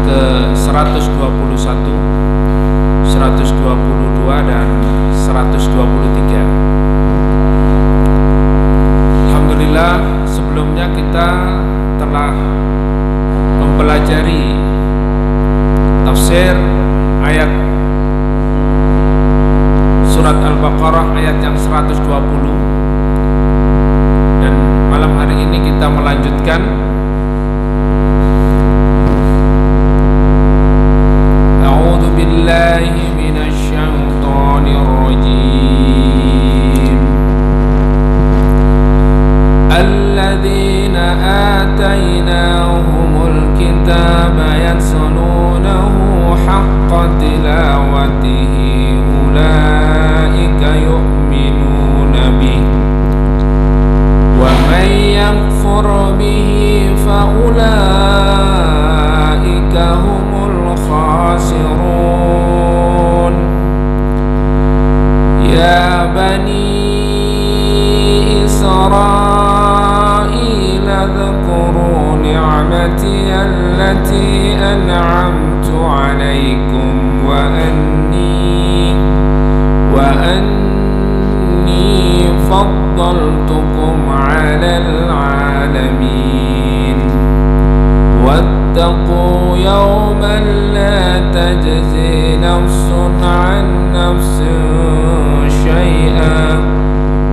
ke-121, 122 dan 123. Alhamdulillah, sebelumnya kita telah mempelajari tafsir ayat surat Al-Baqarah ayat yang 120, dan malam hari ini kita melanjutkan A'udzu billahi minasy syaithanir rajim. Alladzina atainahumul kitaba yatlunahu haqqa tilawatihi ulaika yu'minuna bihi wa man yakfur bihi fa ulaika humul khasirun. Ya bani Israil adhkuru ni'mati allati an'amtu alaikum wa anni faddaltukum 'alal 'alamin. Wattaqu yawman la tajzi nafsun 'an nafsin shay'an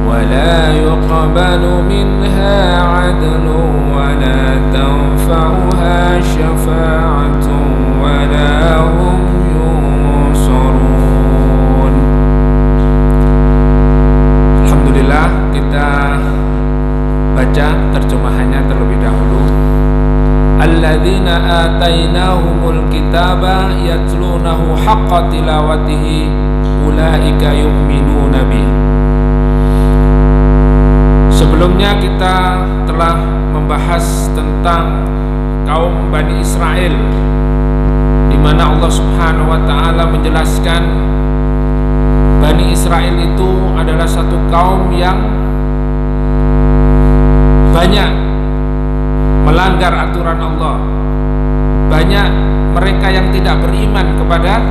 wa la yuqbalu minha 'adlun wa la tanfa'uha syafa'atun wa la hum yunsarun. Alhamdulillah, kita baca terjemahannya terlebih dahulu. Alladzina atainahumul kitaba yatlunahu haqqa tilawatihi ulaika yu'minuna bih. Sebelumnya kita telah membahas tentang kaum Bani Israel, di mana Allah Subhanahu wa taala menjelaskan Bani Israel itu adalah satu kaum yang banyak melanggar aturan Allah. Banyak mereka yang tidak beriman kepada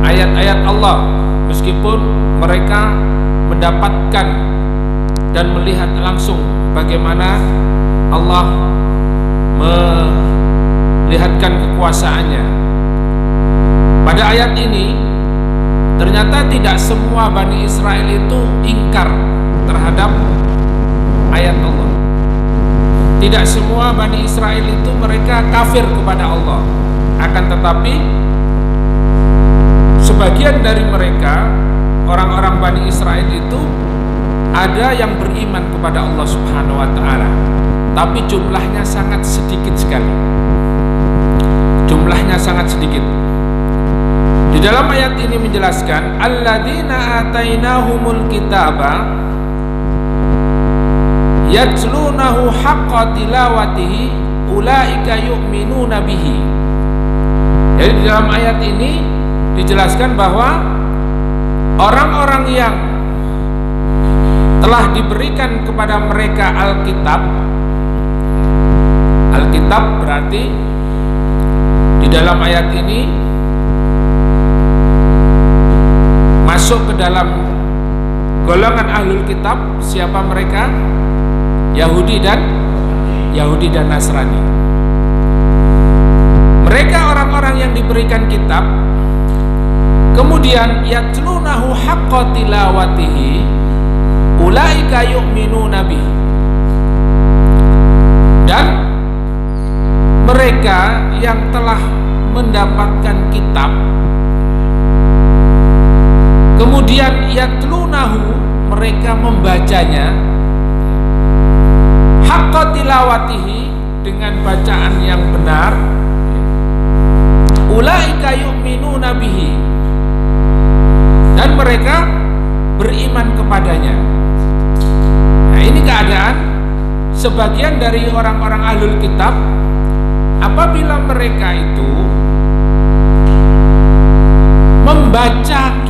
ayat-ayat Allah, meskipun mereka mendapatkan dan melihat langsung bagaimana Allah melihatkan kekuasaannya. Pada ayat ini ternyata tidak semua Bani Israel itu ingkar terhadap ayat Allah. Tidak semua Bani Israel itu mereka kafir kepada Allah. Akan tetapi sebagian dari mereka, orang-orang Bani Israel itu ada yang beriman kepada Allah Subhanahu wa taala, tapi jumlahnya sangat sedikit sekali. Jumlahnya sangat sedikit. Di dalam ayat ini menjelaskan alladzina atainahumul kitaba yatlunahu haqqa tilawatihi ulaika yu'minuna bihi. Jadi di dalam ayat ini dijelaskan bahwa orang-orang yang telah diberikan kepada mereka Alkitab berarti di dalam ayat ini masuk ke dalam golongan ahlul kitab. Siapa mereka? Yahudi dan Nasrani. Mereka orang-orang yang diberikan kitab, kemudian yatlunahu haqqa tilawatihi ulaika yu'minuna bihi. Dan mereka yang telah mendapatkan kitab, kemudian yatlunahu, mereka membacanya haqqa tilawatihi, dengan bacaan yang benar, ulaika yu'minuna bihi, dan mereka beriman kepadanya. Nah, ini keadaan sebagian dari orang-orang ahlul kitab. Apabila mereka itu membaca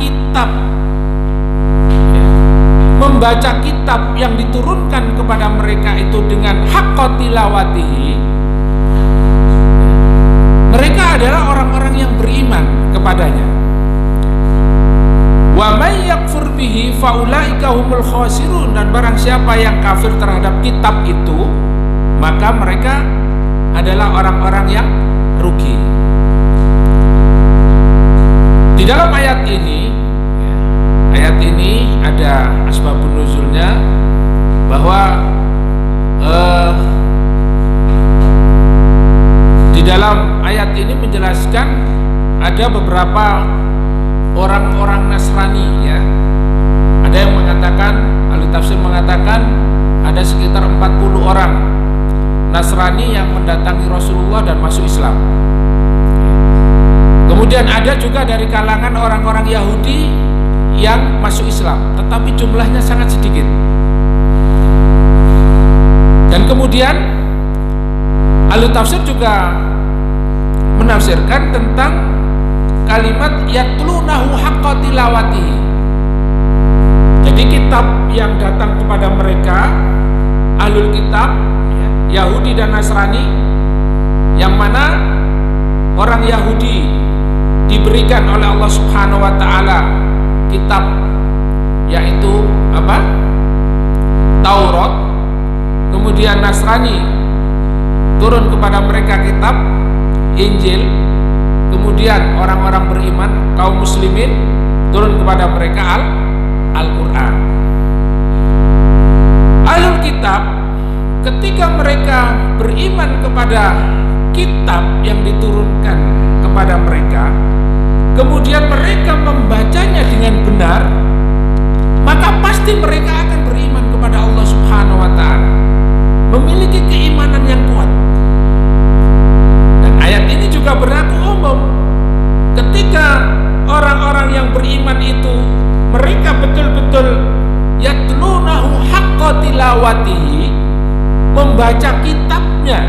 kitab yang diturunkan kepada mereka itu dengan haqqa tilawatihi, mereka faulaika humul khasirun, dan barang siapa yang kafir terhadap kitab itu, maka mereka adalah orang-orang yang rugi. Di dalam ayat ini ada asbabun nuzulnya, bahwa di dalam ayat ini menjelaskan ada beberapa orang-orang Nasrani, ya. Ada yang mengatakan, ahli tafsir mengatakan ada sekitar 40 orang Nasrani yang mendatangi Rasulullah dan masuk Islam. Kemudian ada juga dari kalangan orang-orang Yahudi yang masuk Islam, tetapi jumlahnya sangat sedikit. Dan kemudian ahli tafsir juga menafsirkan tentang kalimat yatlunahu haqqa tilawatihi. Jadi kitab yang datang kepada mereka, ahlul kitab, Yahudi dan Nasrani, yang mana orang Yahudi diberikan oleh Allah Subhanahu wa taala kitab, yaitu apa? Taurat. Kemudian Nasrani turun kepada mereka kitab Injil. Kemudian orang-orang beriman, kaum muslimin, turun kepada mereka Al-Quran. Ahlul kitab, ketika mereka beriman kepada kitab yang diturunkan kepada mereka, kemudian mereka membacanya dengan benar, maka pasti mereka akan beriman kepada Allah Subhanahu wa taala, memiliki keimanan yang kuat. Dan ayat ini juga berlaku umum. Ketika orang-orang yang beriman itu, mereka betul-betul yatlunahu haqqa tilawatihi, membaca kitabnya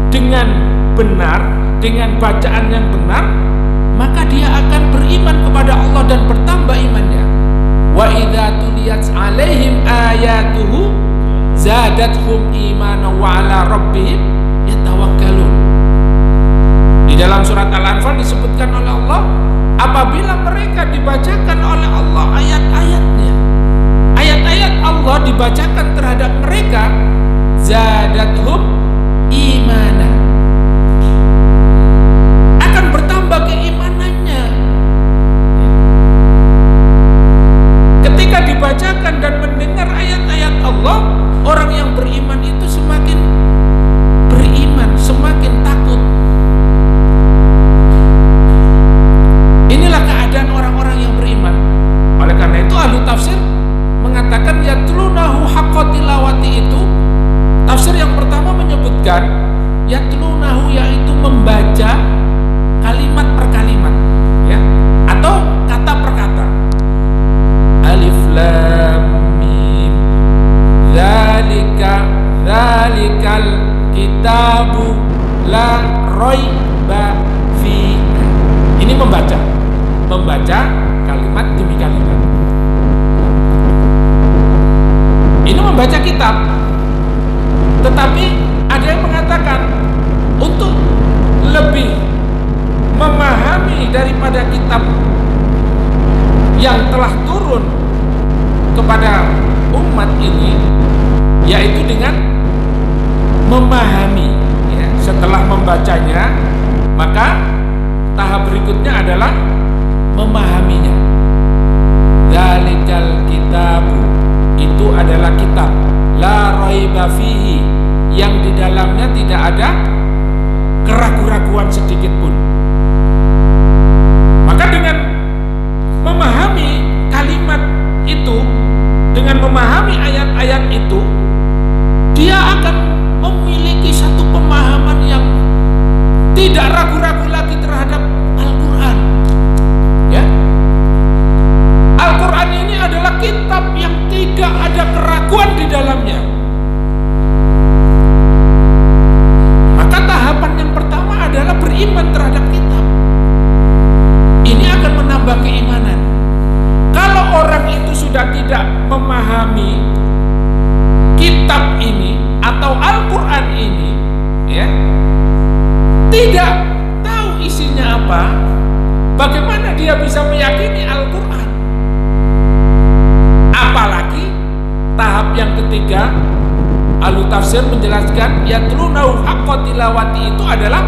dengan benar, dengan bacaan yang benar, maka dia akan beriman kepada Allah dan bertambah imannya. Wa idza tuliyat alaihim ayatuhu zadatuhum imanan wa ala rabbihim yatawakkalun. Di dalam surat Al-Anfal disebutkan oleh Allah, apabila mereka dibacakan oleh Allah ayat-ayatnya, ayat-ayat Allah dibacakan terhadap mereka, zadatuhum imana, akan bertambah keimanannya. Ketika dibacakan dan mendengar ayat-ayat Allah, orang yang beriman itu semakin beriman, semakin takut. Inilah keadaan orang-orang yang beriman. Oleh karena itu ahli tafsir mengatakan yatlunahu haqqa tilawati itu, tafsir yang pertama menyebutkan yatlunahu, yaitu membaca kalimat per kalimat, ya, atau kata per kata. Alif lam mim zalikal kitabu la raiba fi. Ini membaca kalimat demi kalimat. Ini membaca kitab. Tetapi ada yang mengatakan untuk lebih memahami daripada kitab yang telah turun kepada umat ini, yaitu dengan memahami, ya. Setelah membacanya, maka tahap berikutnya adalah memahaminya. Dzalikal kitabu, itu adalah kitab la raiba fihi, yang di dalamnya tidak ada keraguan-raguan sedikit pun. Maka dengan memahami kalimat itu, dengan memahami ayat-ayat itu, dia akan memiliki satu pemahaman yang tidak ragu-ragu lagi terhadap Al-Quran, ya. Al-Quran ini adalah kitab yang tidak ada keraguan di dalamnya. Maka tahapan yang pertama adalah beriman terhadap kitab. Ini akan menambah keimanan. Kalau orang itu sudah tidak memahami kitab ini atau Al-Quran ini, ya, tidak tahu isinya apa, bagaimana dia bisa meyakini Al-Quran? Apalagi tahap yang ketiga, ahlu tafsir menjelaskan yatlunahu haqqa tilawati itu adalah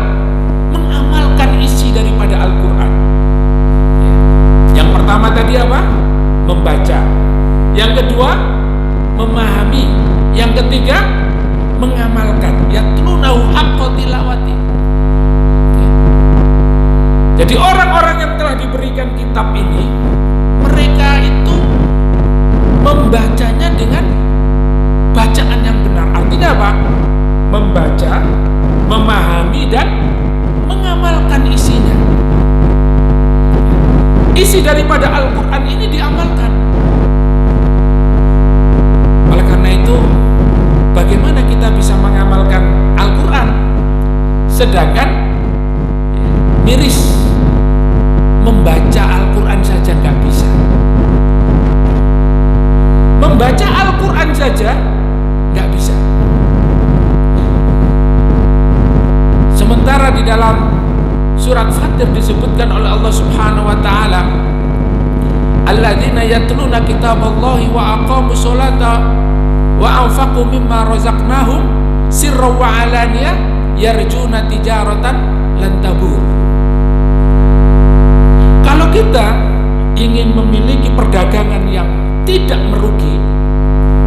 mengamalkan isi daripada Al-Quran. Yang pertama tadi apa? Membaca. Yang kedua, memahami. Yang ketiga, mengamalkan. Yatlunahu haqqa tilawati. Jadi orang-orang yang telah diberikan kitab ini, mereka itu membacanya dengan bacaan yang benar. Artinya apa? Membaca, memahami, dan mengamalkan isinya. Isi daripada Al-Quran ini diamalkan. Oleh karena itu, bagaimana kita bisa mengamalkan Al-Quran sedangkan miris membaca Al-Quran saja nggak bisa. Membaca Al-Quran saja nggak bisa. Sementara di dalam surat Fatir disebutkan oleh Allah Subhanahu wa taala, alladzina yatluna kitaballahi wa aqamus sholata wa anfaqu mimma razaqnahum sirran wa alaniyah yarjuna tijaratan lan tabur. Kalau kita ingin memiliki perdagangan yang tidak merugi,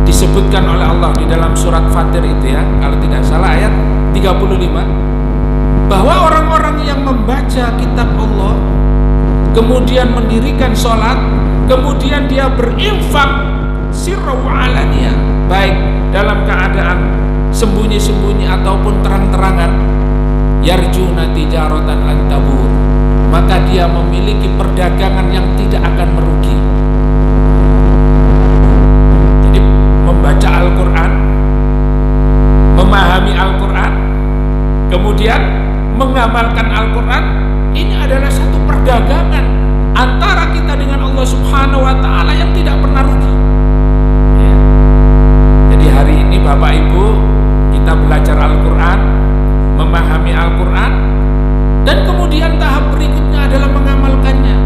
disebutkan oleh Allah di dalam surat Fatir itu ya, kalau tidak salah ayat 35, bahwa orang-orang yang membaca kitab Allah, kemudian mendirikan sholat, kemudian dia berinfak sirra wa alaniyah, baik dalam keadaan sembunyi-sembunyi ataupun terang-terangan, yarjuna tijaratan lan tabur, maka dia memiliki perdagangan yang tidak akan merugi. Jadi membaca Al-Quran, memahami Al-Quran, kemudian mengamalkan Al-Quran, ini adalah satu perdagangan antara kita dengan Allah Subhanahu wa taala yang tidak pernah rugi. Ya. Jadi hari ini Bapak Ibu, kita belajar Al-Quran, memahami Al-Quran, dan kemudian tahap berikutnya adalah mengamalkannya.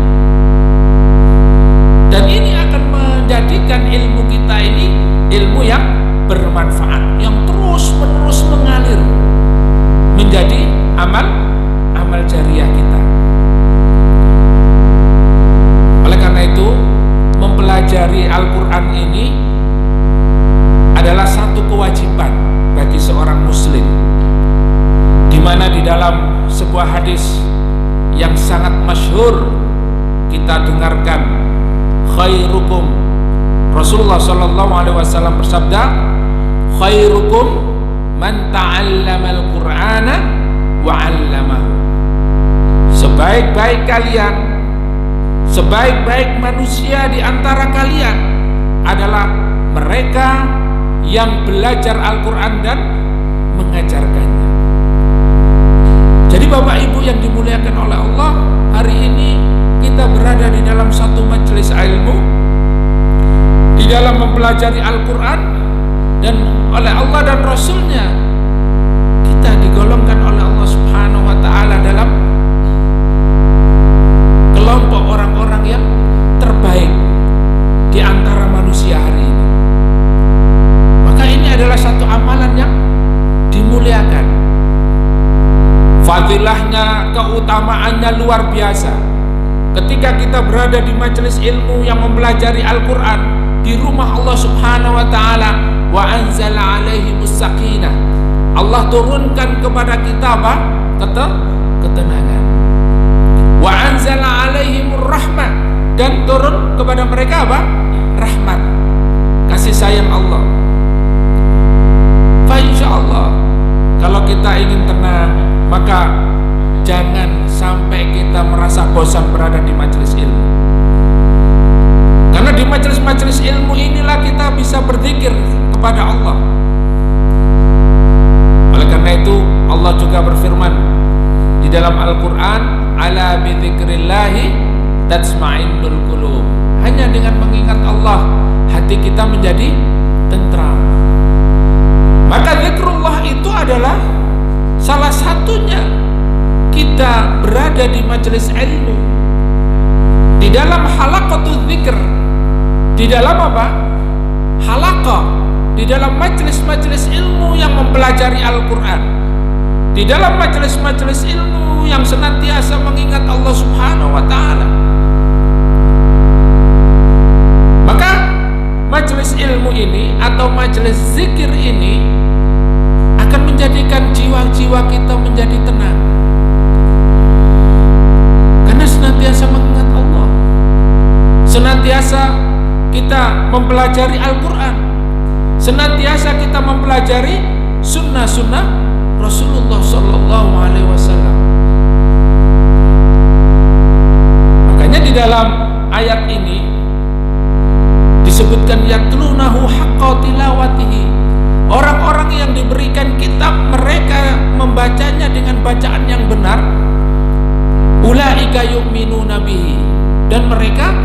Dan ini akan menjadikan ilmu kita ini ilmu yang bermanfaat, yang terus-menerus mengalir menjadi amal jariah kita. Oleh karena itu, mempelajari Al-Quran ini adalah satu kewajiban bagi seorang muslim, di mana di dalam sebuah hadis yang sangat masyhur kita dengarkan, khairukum, Rasulullah sallallahu alaihi wasallam bersabda, khairukum man ta'allamal Qur'ana wa 'allamahu. Sebaik-baik kalian, sebaik-baik manusia di antara kalian adalah mereka yang belajar Al-Quran dan mengajarkannya. Jadi Bapak Ibu yang dimuliakan oleh Allah, hari ini kita berada di dalam satu majelis ilmu, di dalam mempelajari Al-Quran, dan oleh Allah dan Rasulnya kita digolongkan oleh Allah Subhanahu wa ta'ala dalam kelompok orang-orang yang terbaik di antara manusia hari ini. Maka ini adalah satu amalan yang dimuliakan, fadilahnya, keutamaannya luar biasa. Ketika kita berada di majelis ilmu yang mempelajari Al-Quran di rumah Allah Subhanahu wa ta'ala, wa anzala alaihimus sakinah, Allah turunkan kepada kita apa? Ketenangan. Wa anzala alaihimur rahmah, dan turun kepada mereka apa? Rahmat, kasih sayang Allah. Fa insyaallah, kalau kita ingin tenang, maka jangan sampai kita merasa bosan berada di majelis ilmu. Karena di majelis-majelis ilmu inilah kita bisa berzikir kepada Allah. Oleh karena itu Allah juga berfirman di dalam Al-Quran, ala bidzikrillahi tatsma'innul qulub. Hanya dengan mengingat Allah hati kita menjadi tentram. Maka zikrullah itu adalah salah satunya kita berada di majelis ilmu, di dalam halaqatul dzikr, di dalam apa? halaqah, di dalam majelis-majelis ilmu yang mempelajari Al-Quran, di dalam majelis-majelis ilmu yang senantiasa mengingat Allah Subhanahu wa Ta'ala. Maka majelis ilmu ini atau majelis zikir ini akan menjadikan jiwa-jiwa kita menjadi tenang, karena senantiasa mengingat Allah, senantiasa kita mempelajari Al-Quran, senantiasa kita mempelajari sunnah-sunnah Rasulullah Sallallahu Alaihi Wasallam. Makanya di dalam ayat ini disebutkan yatlunahu haqqa tilawatihi, orang-orang yang diberikan kitab mereka membacanya dengan bacaan yang benar, ulaika yu'minuna bihi, dan mereka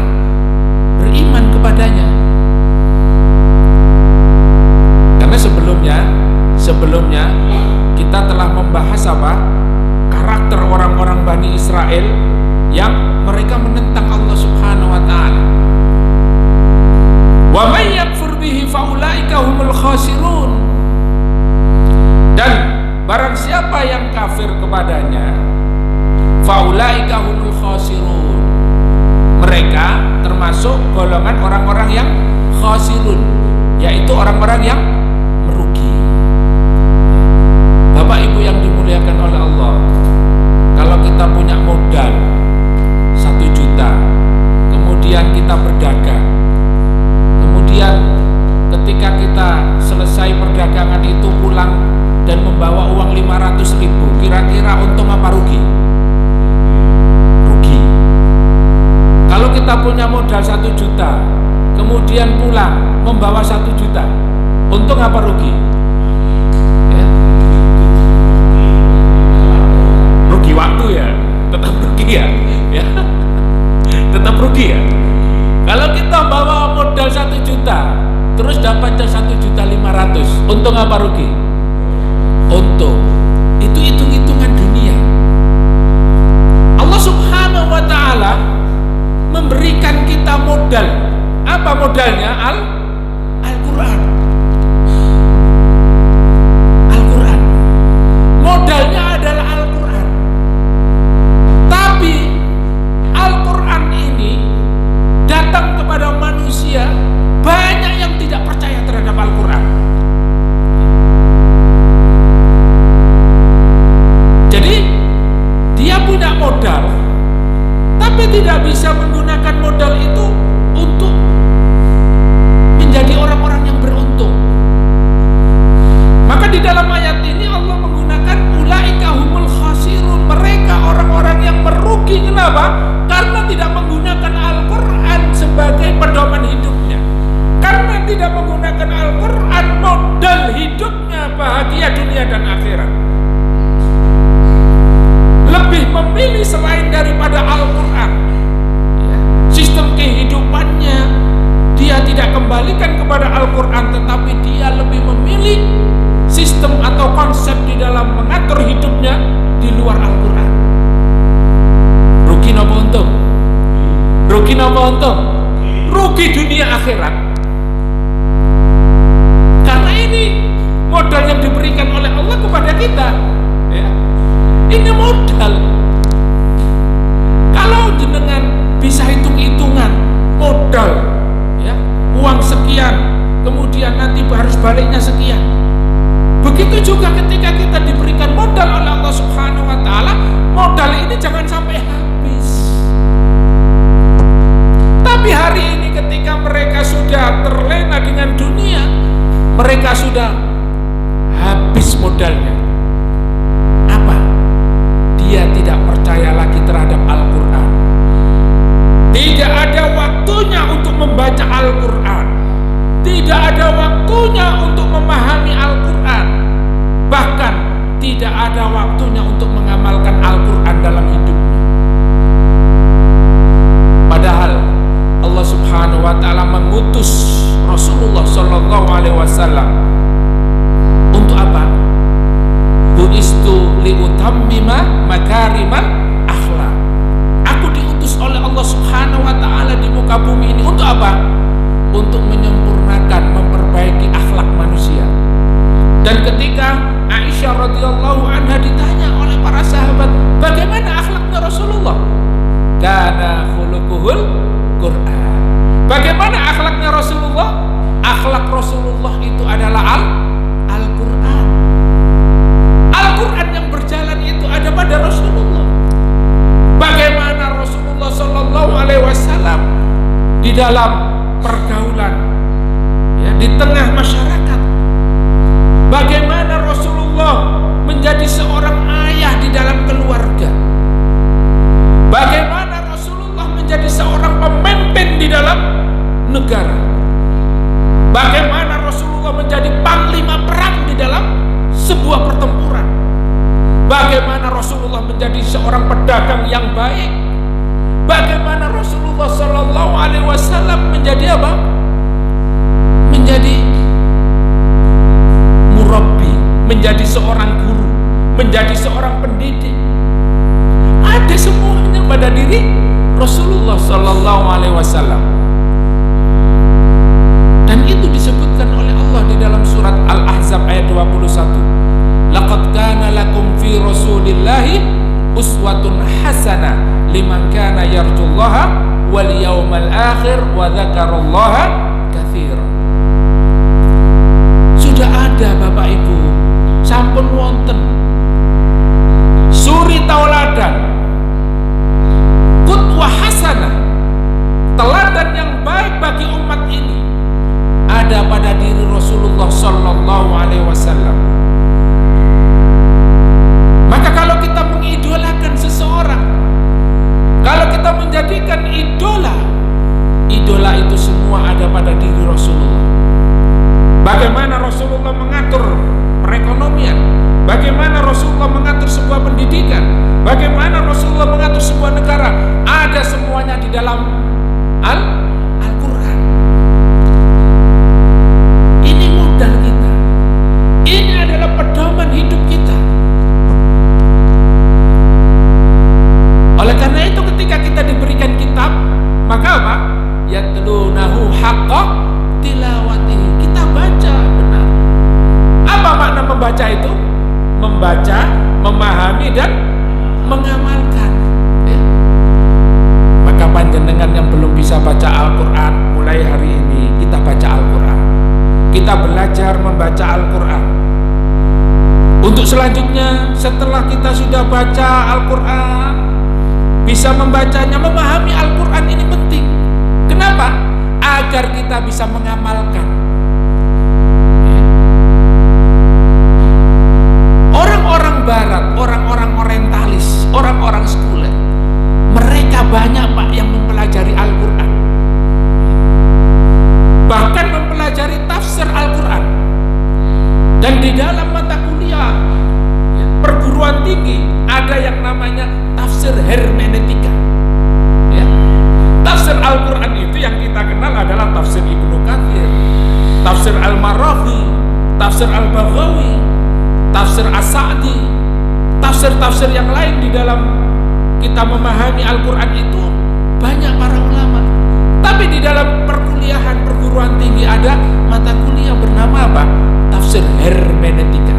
beriman kepadanya. Karena sebelumnya kita telah membahas karakter orang-orang Bani Israel yang mereka menentang Allah Subhanahu wa Ta'ala. Wa may yakfur bihi faulaika humul khasirun, dan barang siapa yang kafir kepadanya, faulaika humul khasirun, mereka termasuk golongan orang-orang yang khasirun, yaitu orang-orang yang merugi. Bapak Ibu yang dimuliakan oleh Allah, kalau kita punya modal 1 juta, kemudian kita berdagang, kemudian ketika kita selesai perdagangan itu pulang dan membawa uang 500.000, kira-kira untung apa rugi? Rugi. Kalau kita punya modal 1 juta, kemudian pulang membawa 1 juta, untung apa rugi? Ya. Rugi waktu ya, tetap rugi ya, ya. Tetap rugi ya. Kalau kita bawa modal 1 juta, terus dapatnya 1.500.000, untung apa rugi? Untung. Itu hitung-hitungan dunia. Allah Subhanahu wa Ta'ala memberikan kita modal. Apa modalnya? Al-Quran. Al-Quran. Modalnya adalah Al-Quran. Tapi Al-Quran ini datang kepada manusia, banyak yang tidak percaya terhadap Al-Quran. Jadi dia punya modal, tapi tidak bisa menggunakan modal itu untuk menjadi orang-orang yang beruntung. Maka di dalam ayat ini Allah menggunakan ulaika humul khasirun, mereka orang-orang yang merugi. Kenapa? Karena tidak menggunakan Al-Quran sebagai pedoman hidupnya. Karena tidak menggunakan Al-Quran modal hidupnya bahagia dunia dan akhirat. Lebih memilih selain daripada Al-Quran, ya, sistem kehidupannya dia tidak kembalikan kepada Al-Quran, tetapi dia lebih memilih sistem atau konsep di dalam mengatur hidupnya di luar Al-Quran. Rugi napa untung? Rugi napa untung? Rugi dunia akhirat. Karena ini modal yang diberikan oleh Allah kepada kita, ya. Ini modal. Kalau jenengan bisa hitung-hitungan modal, ya, uang sekian, kemudian nanti harus baliknya sekian. Begitu juga ketika kita diberikan modal oleh Allah Subhanahu wa Ta'ala, modal ini jangan sampai habis. Tapi hari ini ketika mereka sudah terlena dengan dunia, mereka sudah habis modalnya. Apa? Dia tidak percaya lagi terhadap Al-Quran. Tidak ada waktunya untuk membaca Al-Quran. Tidak ada waktunya untuk memahami Al-Quran. Bahkan tidak ada waktunya untuk mengamalkan Al-Quran dalam hidupnya. Padahal Allah Subhanahu wa Ta'ala mengutus Rasulullah Sallallahu Alaihi Wasallam untuk apa? Bu'istu liutammima makarimal akhlak. Aku diutus oleh Allah Subhanahu wa Ta'ala di muka bumi ini untuk apa? Untuk menyempurnakan, memperbaiki akhlak manusia. Dan ketika Aisyah radhiyallahu anha ditanya oleh para sahabat, bagaimana akhlaknya Rasulullah? Kana khuluquhul Quran. Bagaimana akhlaknya Rasulullah? Akhlak Rasulullah itu adalah Al-Quran. Al-Quran yang berjalan itu ada pada Rasulullah. Bagaimana Rasulullah Sallallahu Alaihi Wasallam di dalam pergaulan, ya, di tengah masyarakat. Bagaimana Rasulullah menjadi seorang ayah di dalam keluarga. Bagaimana Rasulullah menjadi seorang pemimpin di dalam negara. Bagaimana Rasulullah menjadi panglima perang di dalam sebuah pertempuran. Bagaimana Rasulullah menjadi seorang pedagang yang baik. Bagaimana Rasulullah Sallallahu Alaihi Wasallam menjadi apa? Menjadi murabbi, menjadi seorang guru, menjadi seorang pendidik. Ada semuanya pada diri Rasulullah Sallallahu Alaihi Wasallam. Dan itu disebutkan oleh Allah di dalam surat Al-Ahzab ayat 21. Laqad kana lakum fi Rasulillahi uswatun hasanah liman kana yarjullaha wal yawmal akhir wa dzakarallaha katsiran. Sudah ada Bapak Ibu, sampun wonten suri tauladan, qudwah hasanah, teladan yang baik bagi umat ini ada pada diri Rasulullah Sallallahu Alaihi Wasallam. Maka kalau kita mengidolakan seseorang, kalau kita menjadikan idola itu semua ada pada diri Rasulullah. Bagaimana Rasulullah mengatur perekonomian, bagaimana Rasulullah mengatur sebuah pendidikan, bagaimana Rasulullah mengatur sebuah negara, ada semuanya di dalam Al-Quran. Ini modal kita, ini adalah pedoman hidup kita. Oleh karena itu ketika kita diberikan kitab, maka apa? Yatlunahu haqqa tilawatihi. Kita baca benar. Apa makna membaca itu? Membaca, memahami dan mengamalkan, ya. Maka panjenengan yang belum bisa baca Al-Quran, mulai hari ini kita baca Al-Quran. Kita belajar membaca Al-Quran. Untuk selanjutnya, setelah kita sudah baca Al-Quran, bisa membacanya, memahami Al-Quran ini penting. Kenapa? Agar kita bisa mengamalkan. Orang-orang barat, orang-orang orientalis, orang-orang sekuler, mereka banyak Pak yang mempelajari Al-Quran, bahkan mempelajari tafsir Al-Quran. Dan di dalam mata kuliah perguruan tinggi ada yang namanya tafsir hermeneutika, ya. Tafsir Al-Quran itu yang kita kenal adalah tafsir Ibnu Katsir, tafsir Al-Marafi, tafsir Al-Baghawi, tafsir As-Sa'di, tafsir-tafsir yang lain. Di dalam kita memahami Al-Quran itu banyak para ulama. Tapi di dalam perkuliahan perguruan tinggi ada mata kuliah bernama apa? Tafsir hermeneutika.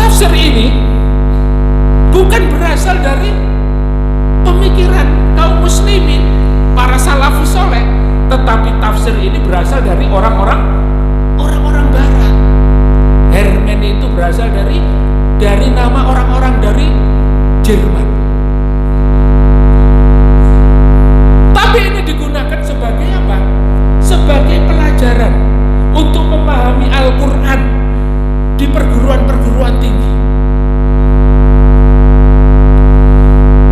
Tafsir ini bukan berasal dari pemikiran kaum muslimin, para salafus soleh, tetapi tafsir ini berasal dari orang-orang barat. Hermen itu berasal dari nama orang-orang dari Jerman. Tapi ini digunakan sebagai apa? Sebagai pelajaran untuk memahami Al-Quran di perguruan-perguruan tinggi.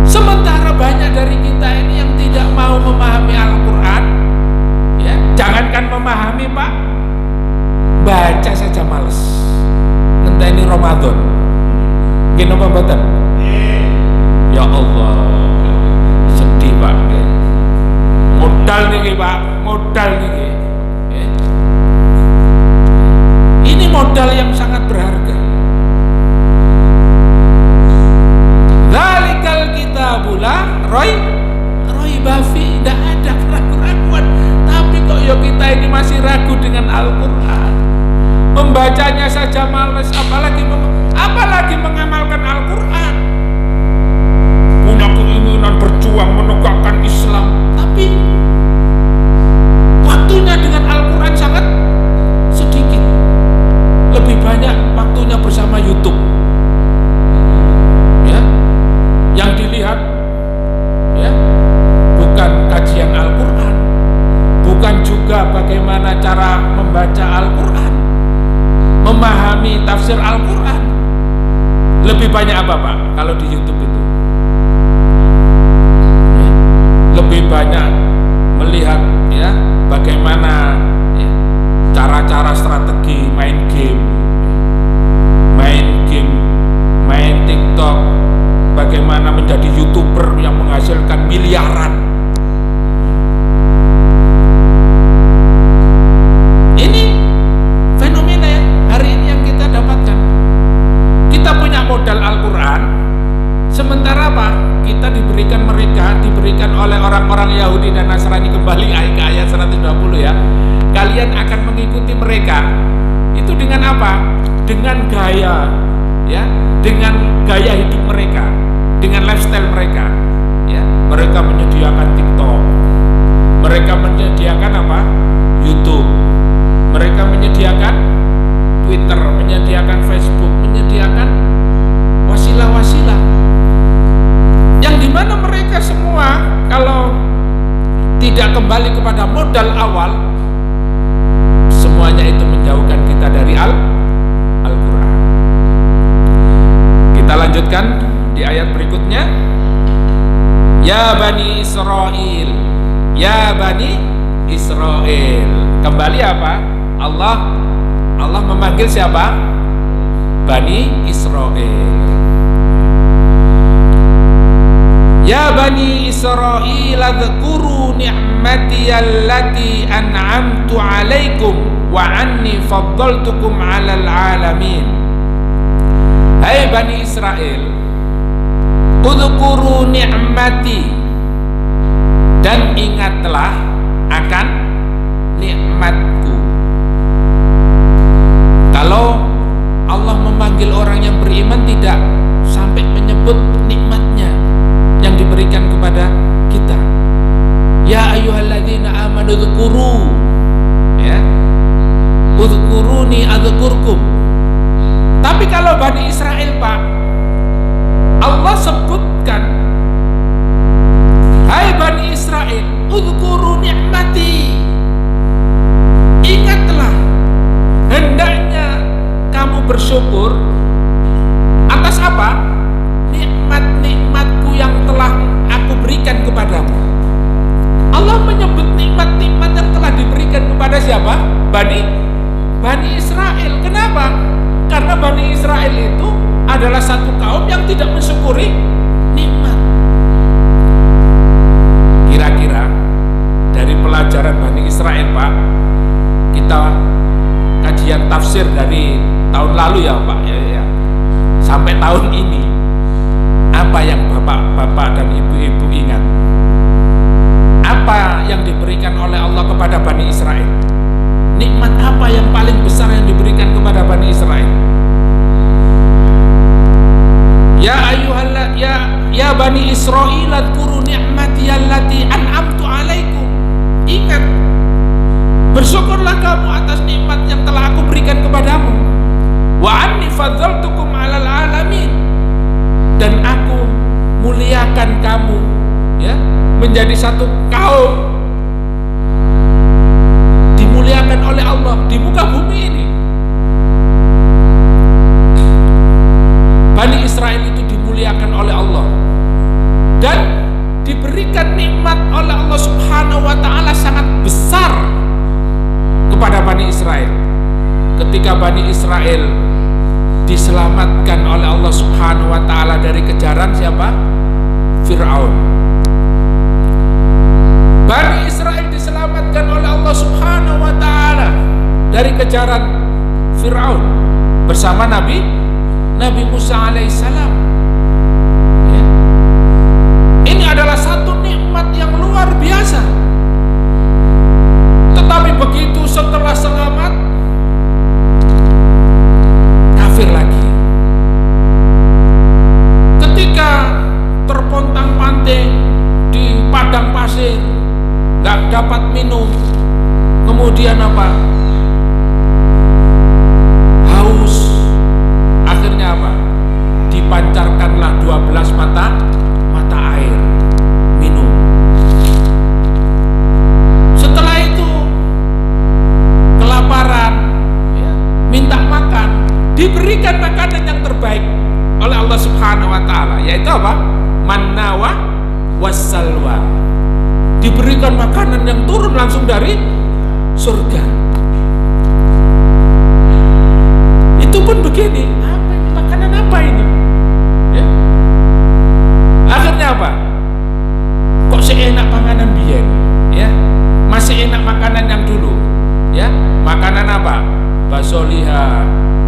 Sementara banyak dari kita ini yang tidak mau memahami Al-Quran, ya, jangankan memahami Pak, baca saja males. Ngenteni Ramadan. Gini apa mboten? Ya Allah, sedih Pak. Modal nih Pak, modal nih. Ini modal yang sangat berharga. Dzalikal kitabula raiba fi, tidak ada keraguan cara membaca Al-Quran, memahami tafsir Al-Quran. Lebih banyak apa Pak kalau di YouTube itu? Lebih banyak melihat ya bagaimana ya, cara-cara strategi main game, main TikTok, bagaimana menjadi YouTuber yang menghasilkan miliaran. Ini fenomena ya hari ini yang kita dapatkan. Kita punya modal Al-Quran, sementara apa? Kita diberikan oleh orang-orang Yahudi dan Nasrani, kembali ke ayat 120 ya. Kalian akan mengikuti mereka. Itu dengan apa? Dengan gaya ya, dengan gaya hidup mereka, dengan lifestyle mereka ya. Mereka menyediakan TikTok, mereka menyediakan apa? YouTube, mereka menyediakan Twitter, menyediakan Facebook, menyediakan wasilah-wasilah yang dimana mereka semua kalau tidak kembali kepada modal awal, semuanya itu menjauhkan kita dari Al-Quran. Kita lanjutkan di ayat berikutnya. Ya Bani Israel, ya Bani Israel. Kembali apa? Allah memanggil siapa? Bani Israel. Ya Bani Israel, adhkuru ni'mati allati an'amtu alaikum wa anni faddaltukum 'alal 'alamin. Hai Bani Israel, udhkuru ni'mati, dan ingatlah akan nikmatku. Kalau Allah memanggil orang yang beriman, tidak sampai menyebut nikmatnya yang diberikan kepada kita. Ya ayyuhalladzina amanu dzkuru, ya, udhkuruni adzkurkum. Tapi kalau Bani Israel Pak, Allah sebutkan, hai Bani Israel, udhkuru ni'mati, ingatlah, hendaknya kamu bersyukur atas apa? Nikmat-nikmatku yang telah aku berikan kepadamu. Allah menyebut nikmat-nikmat yang telah diberikan kepada siapa? Bani Israel. Kenapa? Karena Bani Israel itu adalah satu kaum yang tidak mensyukuri nikmat. Kira-kira dari pelajaran Bani Israel Pak, kita kajian tafsir dari tahun lalu ya Pak ya, sampai tahun ini, apa yang bapak-bapak dan ibu-ibu ingat? Apa yang diberikan oleh Allah kepada Bani Israel? Nikmat apa yang paling besar yang diberikan kepada Bani Israel? Ya Bani Israil, adhkuru ni'mati allati an'amtu alaikum. Ingat, bersyukurlah kamu atas nikmat yang telah aku berikan kepadamu. Wa anni faddaltukum 'alal 'alamin, dan aku muliakan kamu ya, menjadi satu kaum dimuliakan oleh Allah di muka bumi ini. Bani Israel itu dimuliakan oleh Allah dan diberikan nikmat oleh Allah Subhanahu wa ta'ala sangat besar kepada Bani Israel. Ketika Bani Israel diselamatkan oleh Allah Subhanahu wa ta'ala dari kejaran siapa? Fir'aun. Bani Israel diselamatkan oleh Allah Subhanahu wa ta'ala dari kejaran Fir'aun bersama Nabi Musa alaihissalam ya. Ini adalah satu nikmat yang luar biasa. Tetapi begitu setelah selamat, kafir lagi. Ketika terpontang-panting di padang pasir, gak dapat minum, kemudian apa? Haus. Akhirnya apa? Dipancarkanlah 12 mata air, minum. Setelah itu terbaik oleh Allah Subhanahu wa taala, yaitu apa? Manna wassalwa. Diberikan makanan yang turun langsung dari surga. Itu pun begini, apa ini? Makanan apa ini? Ya. Akhirnya apa? Kok seenak panganan biyen, ya? Masih enak makanan yang dulu, ya? Makanan apa? Bakso liha,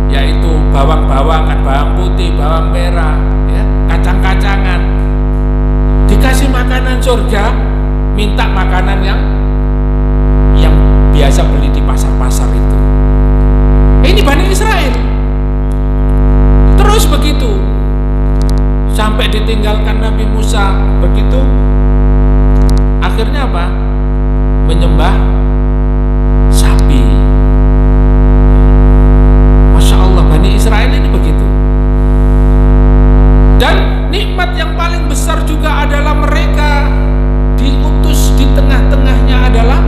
yaitu bawang-bawangan, bawang putih, bawang merah, ya, kacang-kacangan. Dikasih makanan surga, minta makanan yang biasa beli di pasar-pasar itu. Ini Bani Israel. Terus begitu sampai ditinggalkan Nabi Musa, begitu akhirnya apa? Menyembah sapi. Masya Allah, Bani Israel ini begitu. Dan nikmat yang paling besar juga adalah mereka diutus, di tengah-tengahnya adalah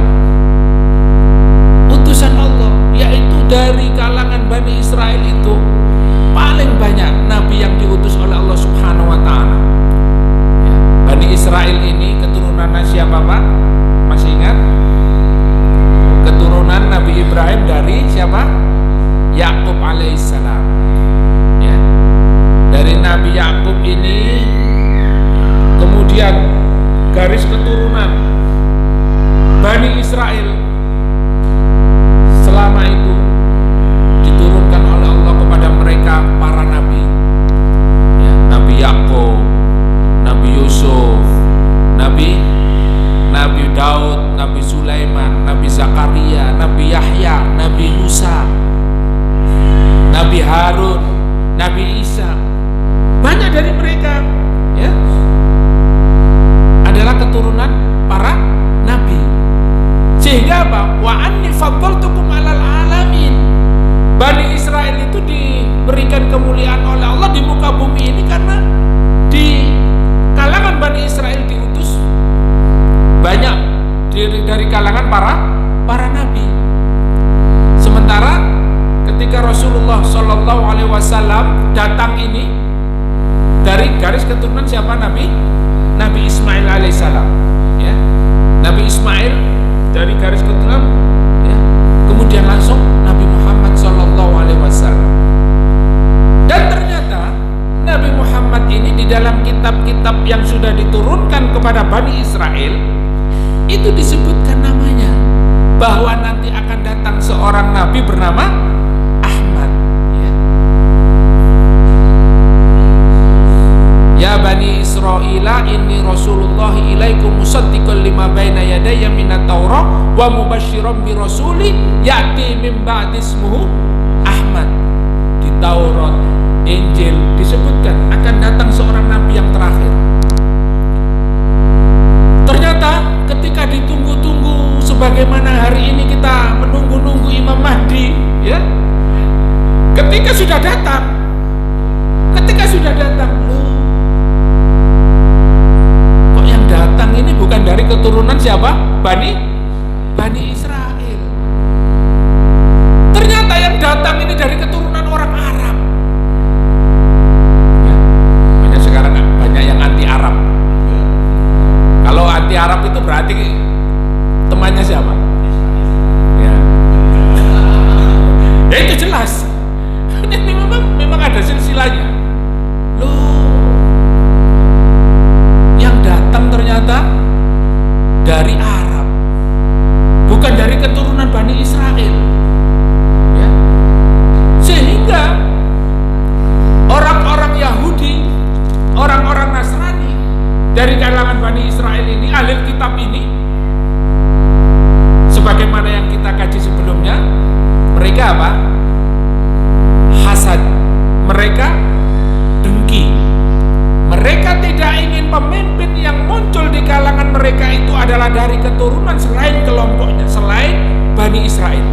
utusan Allah, yaitu dari kalangan Bani Israel itu paling banyak nabi yang diutus oleh Allah Subhanahu wa taala. Ya, Bani Israel ini keturunannya siapa, Pak? Masih ingat? Keturunan Nabi Ibrahim dari siapa? Yakub alaihissalam. Ya. Dari Nabi Yakub ini kemudian garis keturunan Bani Israel selama itu diturunkan oleh Allah kepada mereka para nabi, ya, Nabi Yakub, Nabi Yusuf, Nabi Daud, Nabi Sulaiman, Nabi Zakaria, Nabi Yahya, Nabi Musa, Nabi Harun, Nabi Isa. Banyak dari mereka, ya, adalah keturunan para nabi. Sehingga apa? Wa anni faddaltukum 'alal alamin. Bani Israel itu diberikan kemuliaan oleh Allah di muka bumi ini karena di kalangan Bani Israel diutus banyak dari kalangan para nabi. Sementara ketika Rasulullah Shallallahu Alaihi Wasallam datang ini dari garis keturunan siapa? Nabi Ismail alaihissalam, ya. Nabi Ismail dari garis keturunan, ya. Kemudian langsung Nabi Muhammad Shallallahu Alaihi Wasallam. Dan ternyata Nabi Muhammad ini di dalam kitab-kitab yang sudah diturunkan kepada Bani Israel itu disebutkan namanya, bahwa nanti akan datang seorang nabi bernama Ahmad, ya. Ya Bani Israila inni Rasulullah ilaikum musaddiqan lima baina yadayya minat Taurah wa mubasysyiran bi rasuli ya'ti min ba'di ismuhu Ahmad. Di Taurat, Injil disebutkan akan datang seorang nabi yang terakhir. Ternyata ketika ditunggu-tunggu, sebagaimana hari ini kita menunggu-nunggu Imam Mahdi, ya, ketika sudah datang, loh, kok yang datang ini bukan dari keturunan siapa? Bani Israel. Ternyata yang datang ini dari keturunan orang Arab. Ya, banyak sekarang banyak yang anti Arab. Kalau anti Arab itu berarti temannya siapa? Ya, ya itu jelas. Ini memang ada silsilahnya. Loh, yang datang ternyata dari Arab, bukan dari keturunan Bani Israel. Ya. Sehingga orang-orang Yahudi, orang-orang Nasrani dari kalangan Bani Israel ini, ahli kitab ini, sebagaimana yang kita kaji sebelumnya, mereka apa? Hasad, mereka dengki, mereka tidak ingin pemimpin yang muncul di kalangan mereka itu adalah dari keturunan selain kelompoknya, selain Bani Israel.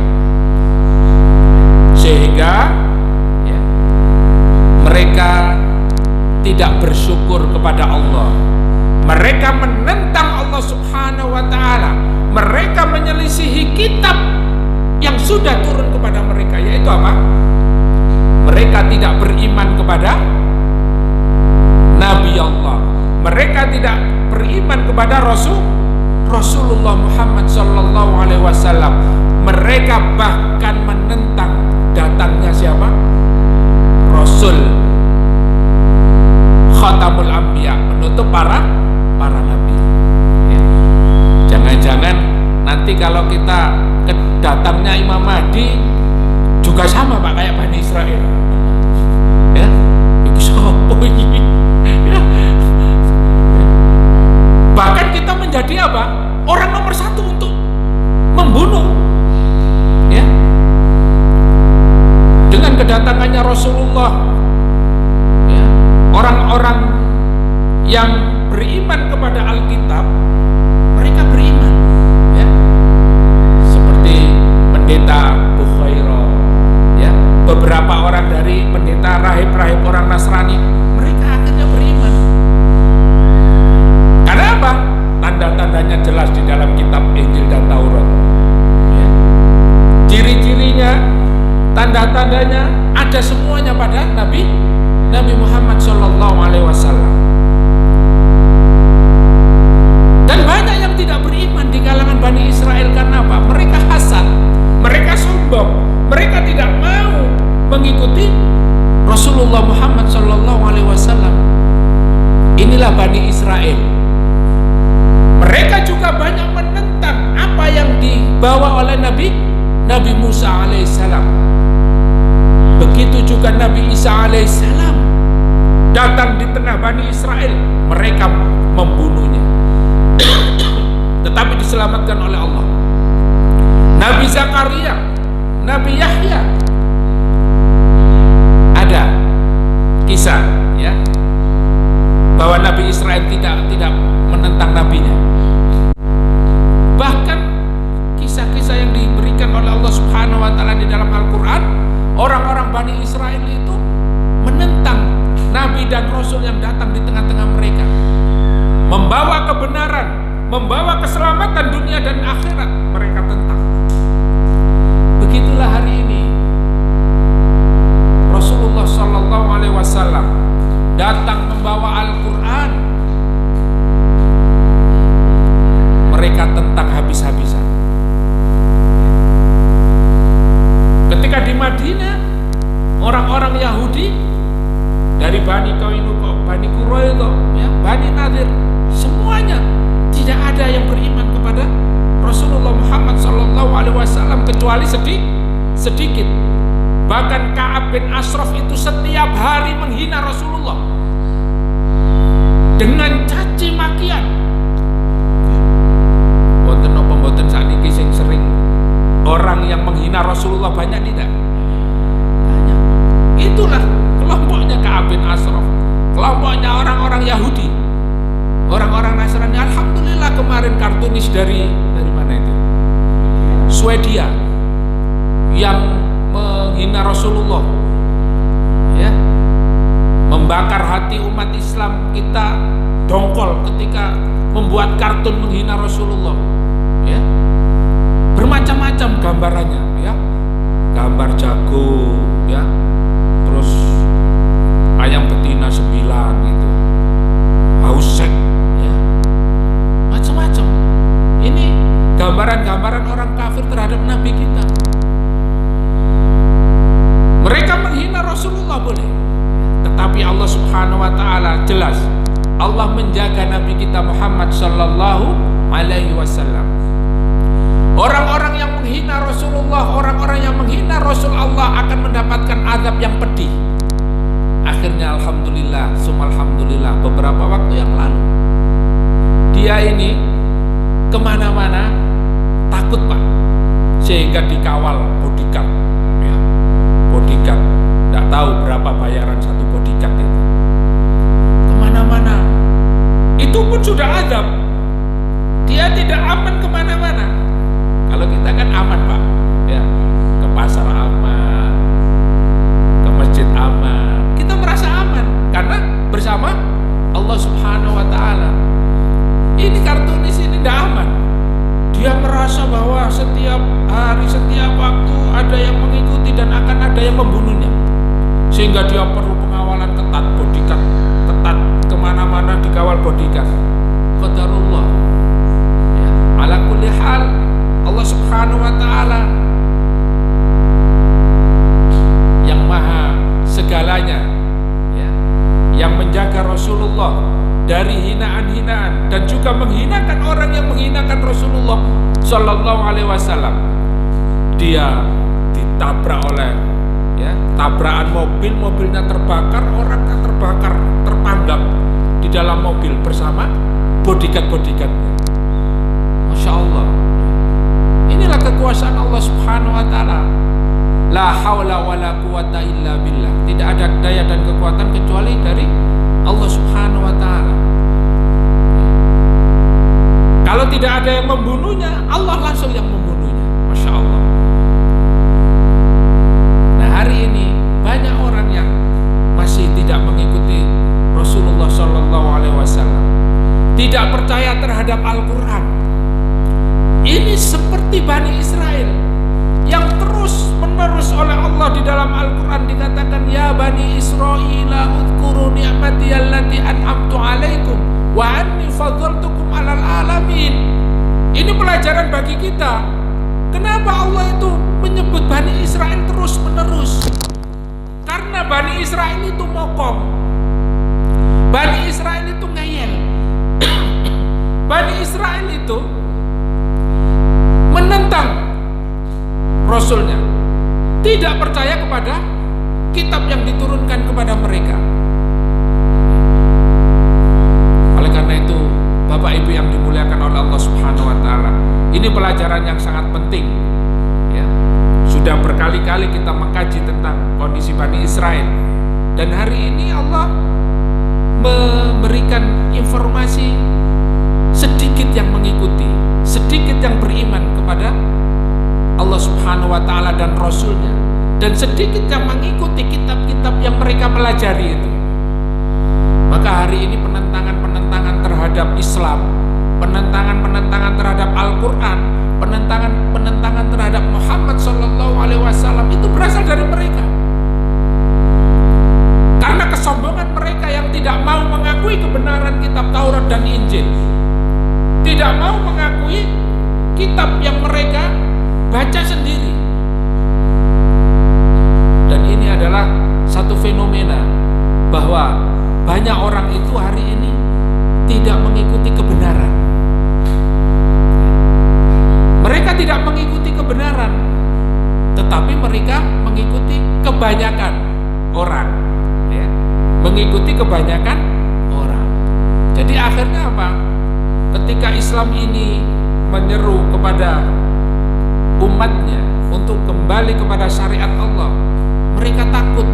Sehingga ya, mereka tidak bersyukur kepada Allah. Mereka menentang Allah Subhanahu wa ta'ala. Mereka menyelisihi kitab yang sudah turun kepada mereka, yaitu apa? Mereka tidak beriman kepada Nabi Allah. Mereka tidak beriman kepada Rasulullah Muhammad sallallahu alaihi wasallam. Mereka bahkan menentang datangnya siapa? Rasul Khatamul Anbiya, penutup para nabi. Ya. Jangan-jangan nanti kalau kita kedatangnya Imam Mahdi juga sama Pak kayak Bani Israel. Ya, iki sopo iki? Ya. Bahkan kita menjadi apa? Orang nomor satu untuk membunuh. Ya. Dengan kedatangannya Rasulullah, ya, orang-orang yang beriman kepada Alkitab, mereka beriman, ya. Seperti pendeta Bukhaira, ya, beberapa orang dari pendeta rahib-rahib orang Nasrani, mereka akhirnya beriman. Karena apa? Tanda-tandanya jelas di dalam kitab Injil dan Taurat, ya. Ciri-cirinya, tanda-tandanya ada semuanya pada Nabi Muhammad sallallahu alaihi wasallam. Dan banyak yang tidak beriman di kalangan Bani Israel karena apa? Mereka hasad, mereka sombong, mereka tidak mau mengikuti Rasulullah Muhammad sallallahu alaihi wasallam. Inilah Bani Israel. Mereka juga banyak menentang apa yang dibawa oleh Nabi Musa alaihissalam. Begitu juga Nabi Isa alaihissalam datang di tengah Bani Israel, mereka membunuhnya. Tetapi diselamatkan oleh Allah. Nabi Zakaria, Nabi Yahya, ada kisah, ya, bahwa Nabi Israel tidak menentang nabinya. Bahkan kisah-kisah yang diberikan oleh Allah Subhanahu wa taala di dalam Al-Qur'an, orang-orang Bani Israel itu menentang nabi dan rasul yang datang di tengah-tengah mereka, membawa kebenaran, membawa keselamatan dunia dan akhirat, mereka tentang. Begitulah hari ini Rasulullah sallallahu alaihi wasallam datang membawa Al-Qur'an, mereka tentang habis-habisan. Ketika di Madinah, orang-orang Yahudi dari Bani Qainuqa, Bani Quraidah, ya, Bani Nadir, semuanya tidak ada yang beriman kepada Rasulullah Muhammad sallallahu alaihi wasallam kecuali sedikit. Bahkan Ka'ab bin Ashraf itu setiap hari menghina Rasulullah dengan caci makian. Wonten napa mboten sakniki sing sering orang yang menghina Rasulullah banyak tidak? Banyak. Itulah kelompoknya Ka'ab bin Ashraf, kelompoknya orang-orang Yahudi, orang-orang Nasrani. Alhamdulillah kemarin kartunis dari mana itu? Swedia yang menghina Rasulullah, ya, membakar hati umat Islam. Kita dongkol ketika membuat kartun menghina Rasulullah, ya, bermacam-macam gambarannya, ya, gambar jago, ya, terus ayam betina 9 gitu, haus seks, ya, macam-macam. Ini gambaran-gambaran orang kafir terhadap Nabi kita. Mereka menghina Rasulullah boleh, tetapi Allah Subhanahu wa taala jelas, Allah menjaga Nabi kita Muhammad sallallahu alaihi wasallam. Orang-orang yang menghina Rasulullah, orang-orang yang menghina Rasul Allah akan mendapatkan azab yang pedih. Akhirnya alhamdulillah, alhamdulillah, beberapa waktu yang lalu dia ini kemana-mana takut Pak, sehingga dikawal bodyguard, ya, bodyguard. Tidak tahu berapa bayaran satu bodyguard itu. Kemana-mana, itu pun sudah azab. Dia tidak aman kemana-mana. Kalau kita kan aman Pak, ya, ke pasar aman, ke masjid aman, kita merasa aman karena bersama Allah Subhanahu wa taala. Ini kartunis ini tidak aman. Dia merasa bahwa setiap hari, setiap waktu ada yang mengikuti dan akan ada yang membunuhnya. dia perlu pengawalan ketat, bodyguard ketat, kemana-mana dikawal bodyguard. Qadarullah. Ya, ala kulli hal Allah Subhanahu wa ta'ala yang maha segalanya, ya, yang menjaga Rasulullah dari hinaan-hinaan dan juga menghinakan orang yang menghinakan Rasulullah Sallallahu Alaihi Wasallam. Dia ditabrak oleh, ya, tabrakan mobil, mobilnya terbakar, orangnya terbakar, terpanggang di dalam mobil bersama bodyguard-bodyguardnya. Masya Allah. Inilah kekuasaan Allah Subhanahu wa ta'ala. La haula wa la quwata illa billah. Tidak ada daya dan kekuatan kecuali dari Allah Subhanahu wa ta'ala. Kalau tidak ada yang membunuhnya, Allah langsung yang membunuhnya. Masya Allah. Nah, hari ini banyak orang yang masih tidak mengikuti Rasulullah Sallallahu Alaihi Wasallam, tidak percaya terhadap Al-Quran. Ini seperti Bani Israel yang terus menerus oleh Allah di dalam Al-Quran dikatakan, ya Bani Israila udhkuru ni'mati allati an'amtu alaikum wa anni fadhaltukum alal alamin. Ini pelajaran bagi kita. Kenapa Allah itu menyebut Bani Israel terus menerus? Karena Bani Israel itu mokong, Bani Israel itu ngeyel, Bani Israel itu menentang Rasulnya, tidak percaya kepada kitab yang diturunkan kepada mereka. Oleh karena itu, Bapak Ibu yang dimuliakan oleh Allah Subhanahu wa ta'ala, ini pelajaran yang sangat penting, ya. Sudah berkali-kali kita mengkaji tentang kondisi Bani Israel, dan hari ini Allah memberikan informasi sedikit yang mengikuti, sedikit yang beriman kepada Allah Subhanahu wa ta'ala dan Rasulnya, dan sedikit yang mengikuti kitab-kitab yang mereka pelajari itu. Maka hari ini penentangan-penentangan terhadap Islam, penentangan-penentangan terhadap Al-Quran, penentangan-penentangan terhadap Muhammad Sallallahu Alaihi Wasallam itu berasal dari mereka. Karena kesombongan mereka yang tidak mau mengakui kebenaran kitab Taurat dan Injil, tidak mau mengakui kitab yang mereka baca sendiri. Dan ini adalah satu fenomena bahwa banyak orang itu hari ini tidak mengikuti kebenaran. Mereka tidak mengikuti kebenaran, tetapi mereka mengikuti kebanyakan orang, ya. Mengikuti kebanyakan orang. Jadi akhirnya apa? Ketika Islam ini menyeru kepada umatnya untuk kembali kepada syariat Allah, mereka takut.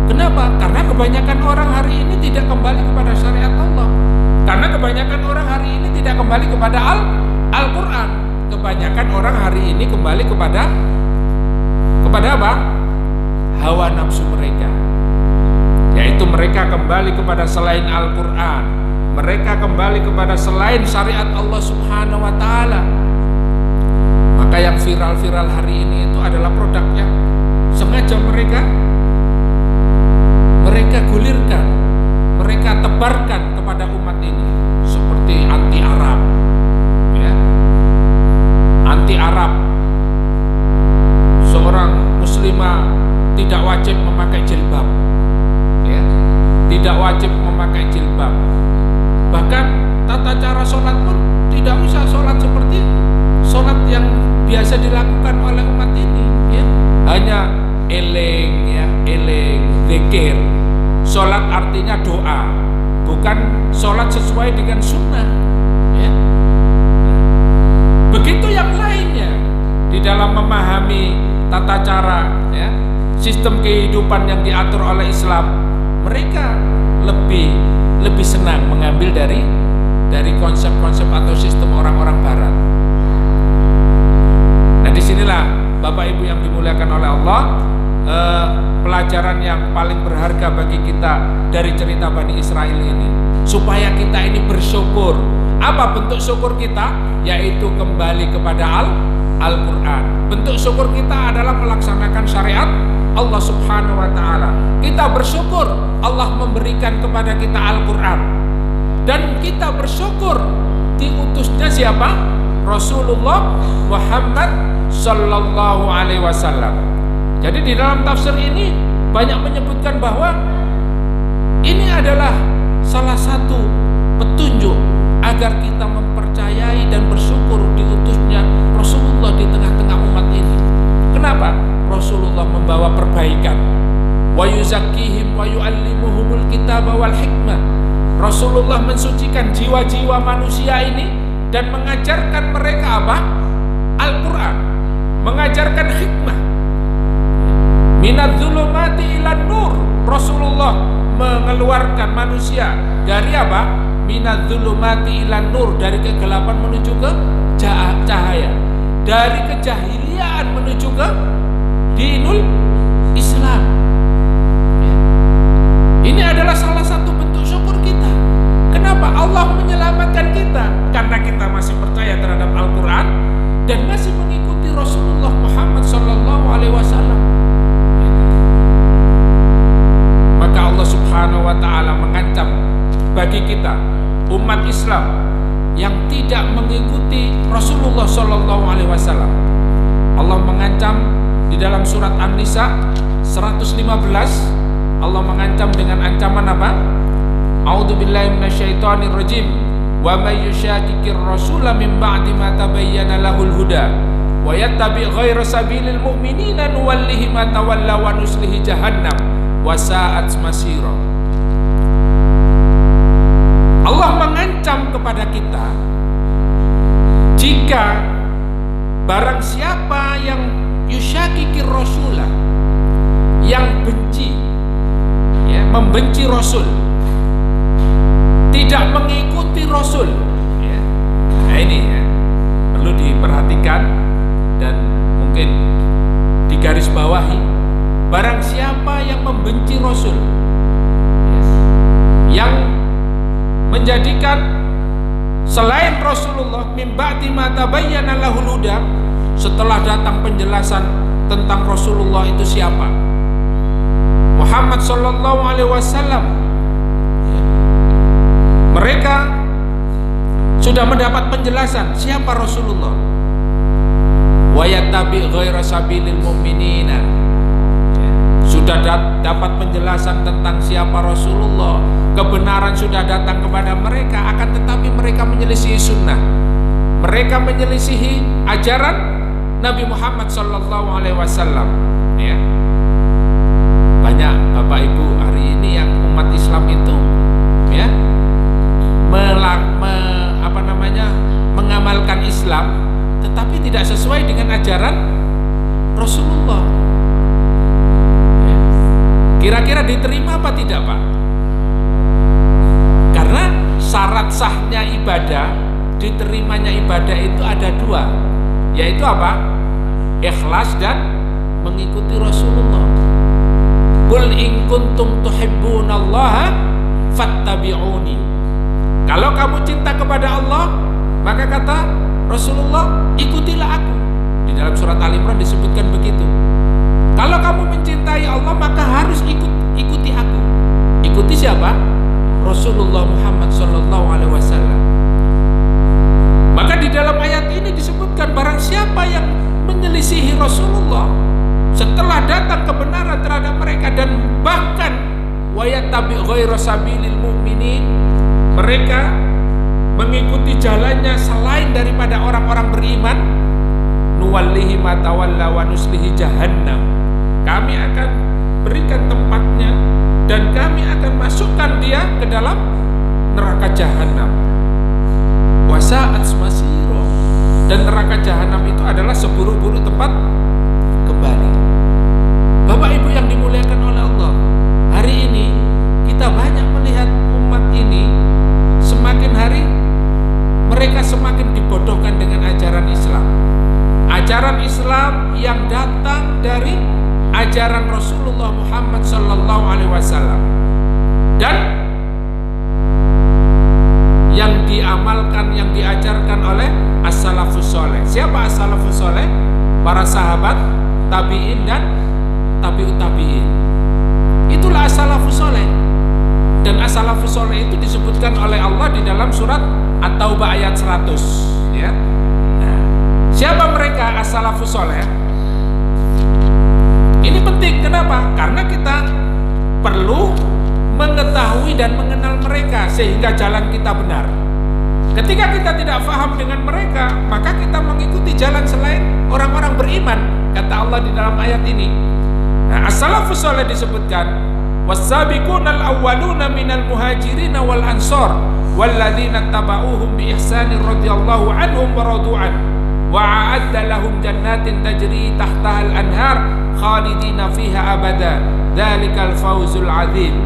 Kenapa? Karena kebanyakan orang hari ini tidak kembali kepada syariat Allah. Karena kebanyakan orang hari ini tidak kembali kepada Al-Quran. Kebanyakan orang hari ini kembali kepada apa? Hawa nafsu mereka. Yaitu mereka kembali kepada selain Al-Quran. Mereka kembali kepada selain syariat Allah Subhanahu wa ta'ala. Maka yang viral-viral hari ini itu adalah produk yang sengaja mereka gulirkan, mereka tebarkan kepada umat ini, seperti anti Arab, ya. Anti Arab, seorang muslimah tidak wajib memakai jilbab, ya. Tidak wajib memakai jilbab. Bahkan tata cara sholat pun tidak usah sholat seperti sholat yang biasa dilakukan oleh umat ini, ya. Hanya eling, ya, eling, zikir. Sholat artinya doa, bukan sholat sesuai dengan sunnah, ya. Begitu yang lainnya di dalam memahami tata cara, ya, sistem kehidupan yang diatur oleh Islam, mereka lebih senang mengambil dari konsep-konsep atau sistem orang-orang Barat. Nah, disinilah Bapak Ibu yang dimuliakan oleh Allah, pelajaran yang paling berharga bagi kita dari cerita Bani Israel ini, supaya kita ini bersyukur. Apa bentuk syukur kita? Yaitu kembali kepada Al-Quran. Bentuk syukur kita adalah melaksanakan syariat Allah Subhanahu wa ta'ala. Kita bersyukur Allah memberikan kepada kita Al-Quran, dan kita bersyukur diutusnya siapa? Rasulullah Muhammad sallallahu alaihi wasallam. Jadi di dalam tafsir ini banyak menyebutkan bahwa ini adalah salah satu petunjuk agar kita mempercayai dan bersyukur diutusnya Rasulullah di tengah-tengah umat ini. Kenapa? Rasulullah membawa perbaikan. Wa yuzakkihim wa yu'allimuhumul kitaba wal hikmah. Rasulullah mensucikan jiwa-jiwa manusia ini dan mengajarkan mereka apa? Al-Quran, mengajarkan hikmah. Minadz zulumati ilan nur. Rasulullah mengeluarkan manusia dari apa? Minadz zulumati ilan nur, dari kegelapan menuju ke cahaya, dari kejahiliaan menuju ke dinul Islam. Ini adalah salah satu bentuk syukur kita. Kenapa? Allah menyelamatkan kita karena kita masih percaya terhadap Al-Quran dan masih mengikuti Rasulullah Muhammad sallallahu alaihi wasallam. Maka Allah Subhanahu wa ta'ala mengancam bagi kita umat Islam yang tidak mengikuti Rasulullah sallallahu alaihi wasallam. Allah mengancam di dalam surat An-Nisa 115. Allah mengancam dengan ancaman apa? A'udzubillahi minasyaitonirrajim. Wa may yushaqiqir rasula min ba'di ma tabayyana lahul huda wa yattabi' ghaira sabilil mu'minina nuwallihi ma tawalla wa nuslihi jahannam wa sa'at masira. Allah mengancam kepada kita, jika barang siapa yang yushaqiqir rasula, yang benci, ya, membenci Rasul, tidak mengikuti Rasul, ya. Nah ini ya, perlu diperhatikan dan mungkin digarisbawahi. Barang siapa yang membenci Rasul, ya, yang menjadikan selain Rasulullah min ba'di ma tabayyana lahul huda, setelah datang penjelasan tentang Rasulullah itu siapa, Muhammad sallallahu alaihi wasallam, mereka sudah mendapat penjelasan siapa Rasulullah. Wa yattabi' ghaira sabilil mu'minina, sudah dapat penjelasan tentang siapa Rasulullah, kebenaran sudah datang kepada mereka, akan tetapi mereka menyelisihi sunnah, mereka menyelisihi ajaran Nabi Muhammad sallallahu alaihi wasallam, ya. Banyak Bapak Ibu hari ini yang umat Islam itu, ya, mengamalkan Islam tetapi tidak sesuai dengan ajaran Rasulullah. Ya. Kira-kira diterima apa tidak, Pak? Karena syarat sahnya ibadah, diterimanya ibadah itu ada dua, yaitu apa? Ikhlas dan mengikuti Rasulullah. Qul in kuntum tuhibbunallaha fattabi'uni. Kalau kamu cinta kepada Allah, maka kata Rasulullah, ikutilah aku. Di dalam surat Al-Imran disebutkan begitu. Kalau kamu mencintai Allah, maka harus ikuti aku. Ikuti siapa? Rasulullah Muhammad sallallahu alaihi wasallam. Maka di dalam ayat ini disebutkan barang siapa yang menyelisihi Rasulullah setelah datang kebenaran terhadap mereka, dan bahkan wa yattabi' ghaira sabilil mu'minin, mereka mengikuti jalannya selain daripada orang-orang beriman, nuwallihi ma tawalla wa nuslihi jahannam, kami akan berikan tempatnya dan kami akan masukkan dia ke dalam neraka jahanam. Wa sa'at masira, dan neraka jahanam itu adalah seburuk-buruk tempat kembali. Bapak Ibu yang dimuliakan oleh Allah, hari ini kita banyak melihat umat ini semakin hari mereka semakin dibodohkan dengan ajaran Islam. Ajaran Islam yang datang dari ajaran Rasulullah Muhammad sallallahu alaihi wasallam dan yang diamalkan, yang diajarkan oleh as-salafus saleh. Siapa as-salafus saleh? Para sahabat, tabi'in dan tabi'ut tabi'in. Itulah as-salafus saleh. Dan as-salafus saleh itu disebutkan oleh Allah di dalam surat At-Taubah ayat 100, ya. Nah, siapa mereka as-salafus saleh? Ini penting, kenapa? Karena kita perlu mengetahui dan mengenal mereka sehingga jalan kita benar. Ketika kita tidak paham dengan mereka, maka kita mengikuti jalan selain orang-orang beriman, kata Allah di dalam ayat ini. Nah, as-salafus saleh disebutkan was-sabiqunal awwaluna minal muhajirin wal ansar walladzina tabauhum bi ihsanin radhiyallahu anhum wa radu'an wa a'adda lahum jannatin tajri tahtahal anhar khalidina fiha abada dzalikal fawzul 'adzim.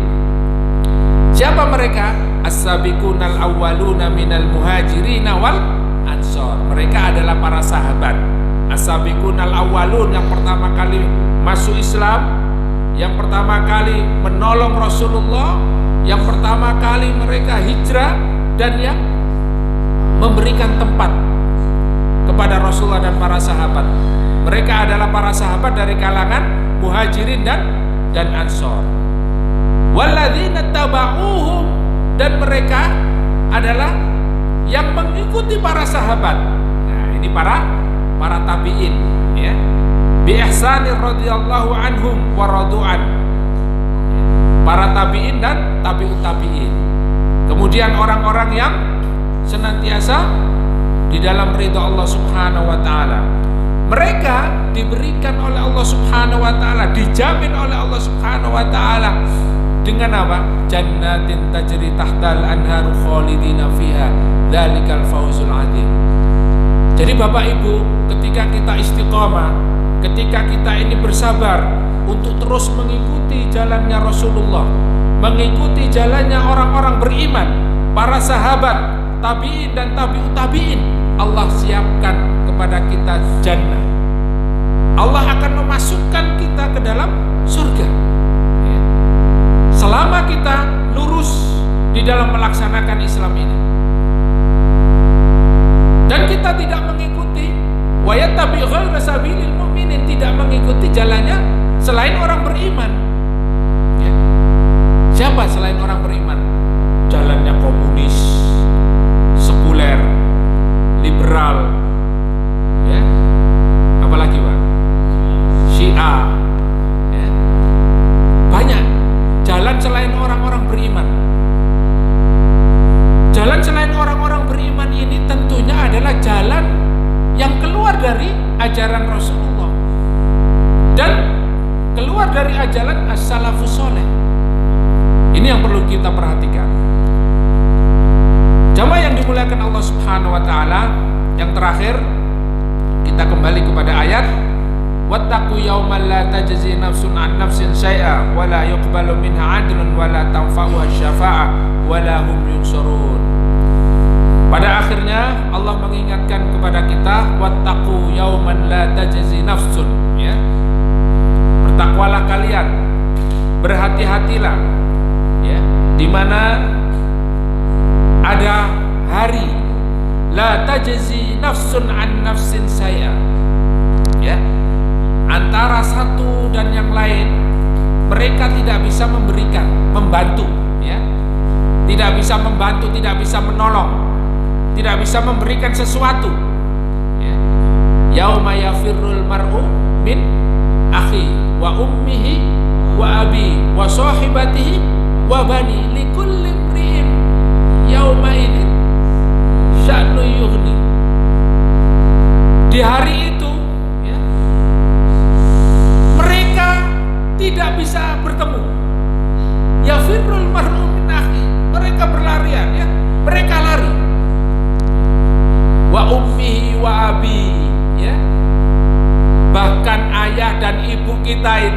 Siapa mereka? As-sabiqunal awwaluna minal muhajirin wal ansar. Mereka adalah para sahabat. As-sabiqunal awwalun, yang pertama kali masuk Islam, yang pertama kali menolong Rasulullah, yang pertama kali mereka hijrah, dan yang memberikan tempat kepada Rasulullah dan para sahabat. Mereka adalah para sahabat dari kalangan muhajirin dan ansor. Walladzina tabauhum, dan mereka adalah yang mengikuti para sahabat. Nah, ini para tabi'in, ya. Bi ihsanir radhiyallahu anhum wa radu'an. Para tabi'in dan tabi'ut tabi'in. Kemudian orang-orang yang senantiasa di dalam ridha Allah Subhanahu wa taala. Mereka diberikan oleh Allah Subhanahu wa taala, dijamin oleh Allah Subhanahu wa taala dengan apa? Jannatin tajri tahtal anharu khalidina fiha dzalikal fawzul 'adzim. Jadi Bapak Ibu, ketika kita istiqomah, ketika kita ini bersabar untuk terus mengikuti jalannya Rasulullah, mengikuti jalannya orang-orang beriman, para sahabat, tabi'in dan tabi'ut tabi'in, Allah siapkan kepada kita jannah. Allah akan memasukkan kita ke dalam surga, ya, selama kita lurus di dalam melaksanakan Islam ini. Dan kita tidak mengikuti wa yattabi' ghaira sabilil mu'minin, tidak mengikuti jalannya selain orang beriman, ya. Siapa selain orang beriman? Jalannya komunis, sekuler, liberal, ya. Apalagi Pak? Syiah, ya. Banyak jalan selain orang-orang beriman. Jalan selain orang-orang beriman ini tentunya adalah jalan yang keluar dari ajaran Rasulullah dan keluar dari ajaran as-salafus saleh. Ini yang perlu kita perhatikan. Jamaah yang dimuliakan Allah Subhanahu wa taala, yang terakhir kita kembali kepada ayat wattaqu yauman la tajzi nafsun an nafsin syai'a wa la yuqbalu minha 'adlun wa la tanfa'uha syafa'ah wa la hum yunsarun. Pada akhirnya Allah mengingatkan kepada kita wattaqu yauman la tajzi nafsun, ya. Bertakwalah kalian, berhati-hatilah, ya, di mana ada hari la tajzi nafsun an nafsin syai'a, ya. Antara satu dan yang lain mereka tidak bisa memberikan, membantu, ya. Tidak bisa membantu, tidak bisa menolong, tidak bisa memberikan sesuatu, ya. Yauma yafirrul mar'u min akhi wa ummihi wa abi wa sahibatihi wa bani likulli imri'in yauma idin sya'nu yughni. Di hari itu, ya, mereka tidak bisa bertemu. Yafirrul mar'u min akhi, mereka berlarian, ya, mereka lari. Wa ummihi wa abi, ya. Bahkan ayah dan ibu kita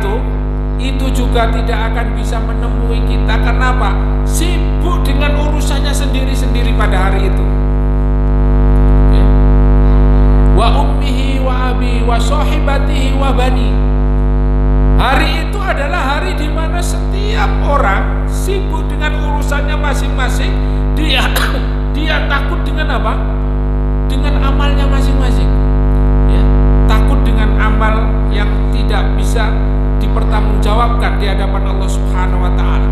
itu juga tidak akan bisa menemui kita. Kenapa? Sibuk dengan urusannya sendiri-sendiri pada hari itu, ya. Wa ummihi wa abi wa sahibatihi wa bani. Hari itu adalah hari di mana setiap orang sibuk dengan urusannya masing-masing. Dia takut dengan apa? Dengan amalnya masing-masing, ya. Takut dengan amal yang tidak bisa dipertanggungjawabkan di hadapan Allah Subhanahu wa taala.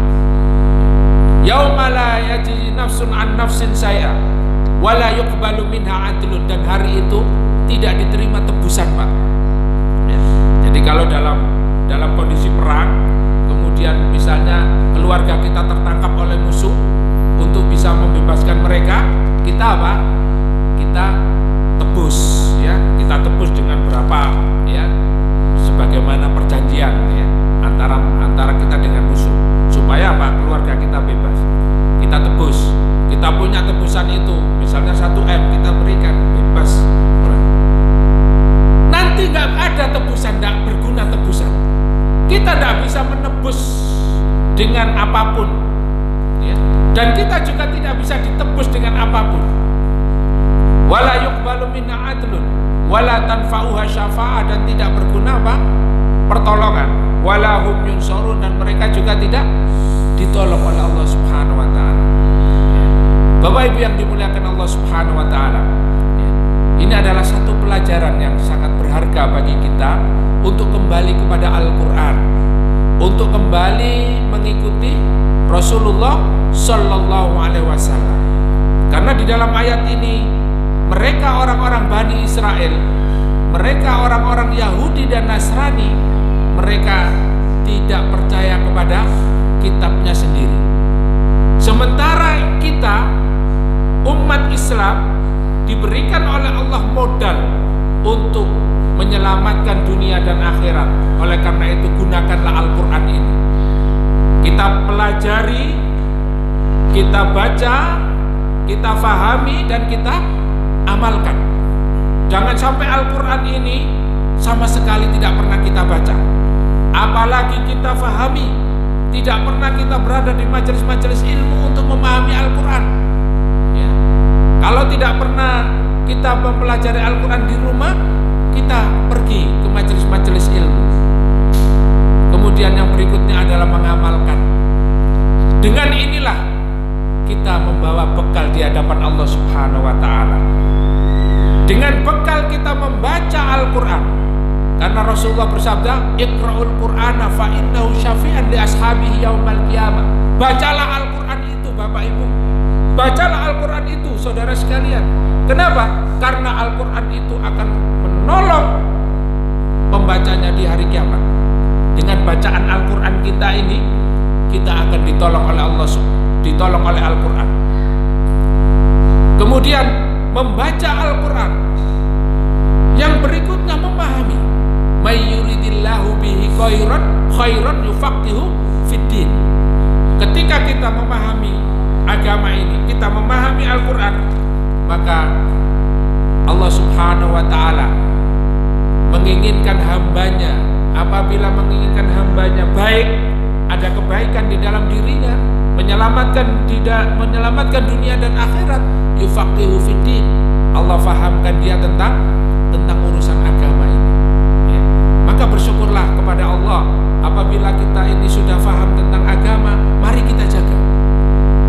Yauma la yajzi nafsun an nafsin syai'a wa la yuqbalu minha 'adlun, dan hari itu tidak diterima tebusan, Pak. Ya. Jadi kalau dalam kondisi perang, kemudian misalnya keluarga kita tertangkap oleh musuh, untuk bisa membebaskan mereka, kita apa? Kita tebus, ya. Kita tebus dengan berapa, ya, sebagaimana perjanjian, ya, antara kita dengan musuh, supaya apa? Keluarga kita bebas. Kita tebus, kita punya tebusan itu, misalnya 1M kita berikan bebas. Nanti nggak ada tebusan, nggak berguna tebusan. Kita nggak bisa menebus dengan apapun, ya. Dan kita juga tidak bisa ditebus dengan apapun. Wala yuqbalu minna 'adlun wala tanfa'uha syafa'ah, dan tidak berguna apa? Pertolongan. Wala hum yunsarun, dan mereka juga tidak ditolong oleh Allah Subhanahu wa taala. Bapak Ibu yang dimuliakan Allah Subhanahu wa taala, ini adalah satu pelajaran yang sangat berharga bagi kita untuk kembali kepada Al-Qur'an, untuk kembali mengikuti Rasulullah Sallallahu Alaihi Wasallam. Karena di dalam ayat ini, mereka orang-orang Bani Israel, mereka orang-orang Yahudi dan Nasrani, mereka tidak percaya kepada kitabnya sendiri. Sementara kita, umat Islam, diberikan oleh Allah modal untuk menyelamatkan dunia dan akhirat. Oleh karena itu, gunakanlah Al-Quran ini. Kita pelajari, kita baca, kita fahami, dan kita amalkan. Jangan sampai Al-Quran ini sama sekali tidak pernah kita baca, apalagi kita fahami. Tidak pernah kita berada di majelis-majelis ilmu untuk memahami Al-Quran, ya. Kalau tidak pernah kita mempelajari Al-Quran di rumah, kita pergi ke majelis-majelis ilmu. Kemudian yang berikutnya adalah mengamalkan. Dengan inilah kita membawa bekal di hadapan Allah Subhanahu wa taala. Dengan bekal kita membaca Al-Quran, karena Rasulullah bersabda, "Iqra'ul Qur'ana fa innahu syafi'an li ashabihi yaumal qiyamah." Bacalah Al-Quran itu, Bapak Ibu. Bacalah Al-Quran itu, saudara sekalian. Kenapa? Karena Al-Quran itu akan menolong pembacanya di hari kiamat. Dengan bacaan Al-Quran kita ini, kita akan ditolong oleh Allah, ditolong oleh Al-Quran. Kemudian membaca Al-Quran, yang berikutnya memahami. May yuridillahu bihi khairan yufaqihu fiddin. Ketika kita memahami agama ini, kita memahami Al-Quran, maka Allah Subhanahu wa ta'ala menginginkan hambanya. Apabila menginginkan hambanya baik, ada kebaikan di dalam dirinya, menyelamatkan dunia dan akhirat, yufaqihu fiddin. Allah fahamkan dia tentang urusan agama ini, ya. Maka bersyukurlah kepada Allah apabila kita ini sudah faham tentang agama. Mari kita jaga,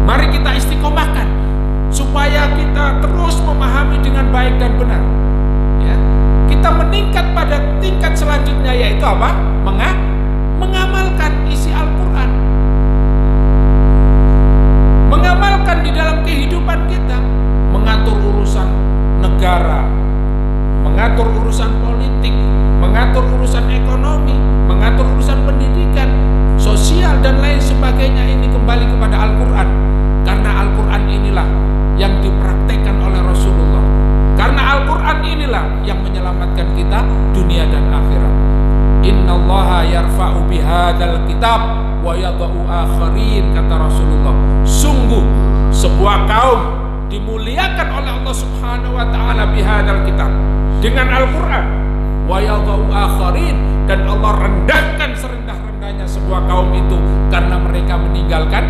mari kita istiqomahkan supaya kita terus memahami dengan baik dan benar, ya. Kita meningkat pada tingkat selanjutnya, yaitu apa? Mengamalkan isi Al-Quran, mengamalkan di dalam kehidupan kita, mengatur urusan negara, mengatur urusan politik, mengatur urusan ekonomi, mengatur urusan pendidikan, sosial, dan lain sebagainya. Ini kembali kepada Al-Quran, karena Al-Quran inilah yang dipraktekkan oleh Rasulullah, karena Al-Quran inilah yang menyelamatkan kita dunia dan akhirat. Innallaha yarfa'u bihadzal kitab wa yadha'u akharin, kata Rasulullah. Sungguh sebuah kaum dimuliakan oleh Allah Subhanahu wa taala bihadzal kitab, dengan Al-Quran, wa yadha'u akharin, dan Allah rendahkan serendah-rendahnya sebuah kaum itu karena mereka meninggalkan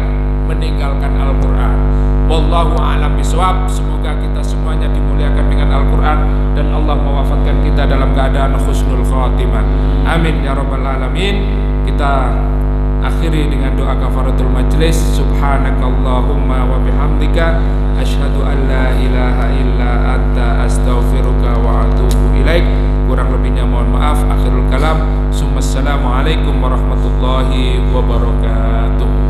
Al-Quran. Wallahu a'lam bishawab. Semoga kita semuanya dimuliakan dengan Al-Quran dan Allah mewafatkan kita dalam keadaan husnul khatimah. Amin ya rabbal alamin. Kita akhiri dengan doa kafaratul majlis. Subhanakallahumma wa bihamdika asyhadu an la ilaha illa anta astaghfiruka wa atubu ilaik. Kurang lebihnya mohon maaf. Akhirul kalam. Assalamualaikum Wassalamualaikum warahmatullahi wabarakatuh.